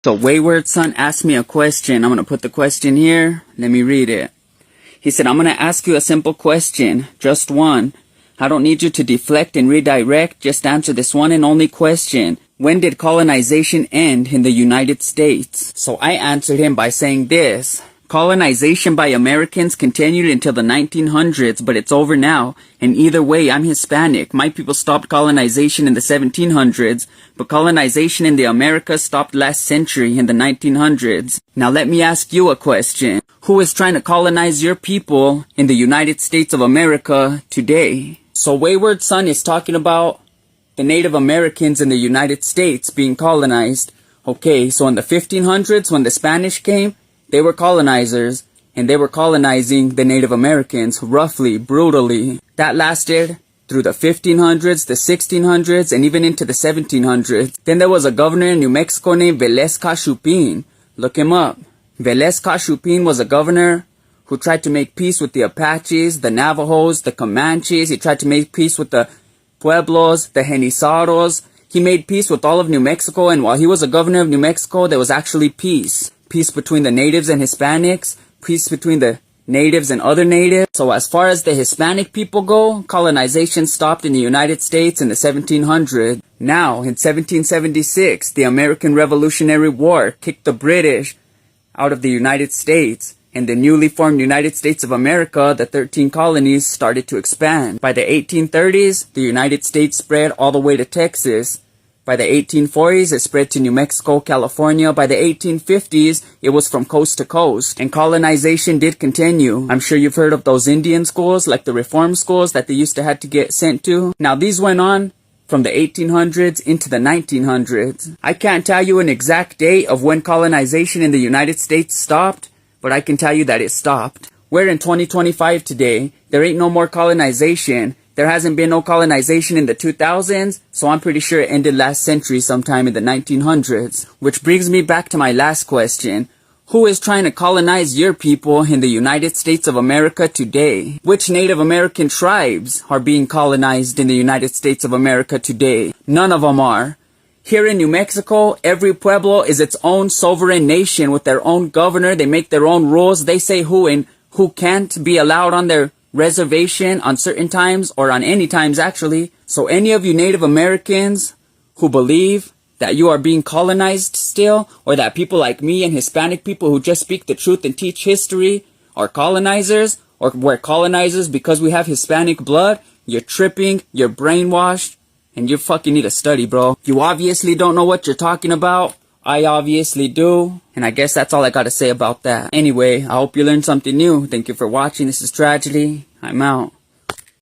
So Wayward Son asked me a question. I'm going to put the question here. Let me read it. He said, I'm going to ask you a simple question. Just one. I don't need you to deflect and redirect. Just answer this one and only question. When did colonization end in the United States? So I answered him by saying this. Colonization by Americans continued until the 1900s, but it's over now. And either way, I'm Hispanic. My people stopped colonization in the 1700s, but colonization in the Americas stopped last century in the 1900s. Now let me ask you a question. Who is trying to colonize your people in the United States of America today? So Wayward Son is talking about the Native Americans in the United States being colonized. Okay, so in the 1500s when the Spanish came, they were colonizers, and they were colonizing the Native Americans roughly, brutally. That lasted through the 1500s, the 1600s, and even into the 1700s. Then there was a governor in New Mexico named Velez Cachupin. Look him up. Velez Cachupin was a governor who tried to make peace with the Apaches, the Navajos, the Comanches. He tried to make peace with the Pueblos, the Genizaros. He made peace with all of New Mexico, and while he was a governor of New Mexico, there was actually peace. Peace between the natives and Hispanics, peace between the natives and other natives. So as far as the Hispanic people go, colonization stopped in the United States in the 1700s. Now, in 1776, the American Revolutionary War kicked the British out of the United States. In the newly formed United States of America, the 13 colonies started to expand. By the 1830s, the United States spread all the way to Texas. By the 1840s, it spread to New Mexico, California. By the 1850s, it was from coast to coast. And colonization did continue. I'm sure you've heard of those Indian schools, like the reform schools that they used to have to get sent to. Now, these went on from the 1800s into the 1900s. I can't tell you an exact date of when colonization in the United States stopped, but I can tell you that it stopped. We're in 2025 today. There ain't no more colonization. There hasn't been no colonization in the 2000s, so I'm pretty sure it ended last century sometime in the 1900s. Which brings me back to my last question. Who is trying to colonize your people in the United States of America today? Which Native American tribes are being colonized in the United States of America today? None of them are. Here in New Mexico, every pueblo is its own sovereign nation with their own governor. They make their own rules. They say who and who can't be allowed on their reservation on certain times, or on any times actually. So any of you Native Americans who believe that you are being colonized still, or that people like me and Hispanic people who just speak the truth and teach history are colonizers, or we're colonizers because we have Hispanic blood, you're tripping, you're brainwashed, and you fucking need to study, bro. You obviously don't know what you're talking about. I obviously do. And I guess that's all I gotta say about that. Anyway, I hope you learned something new. Thank you for watching. This is Tragedy. I'm out.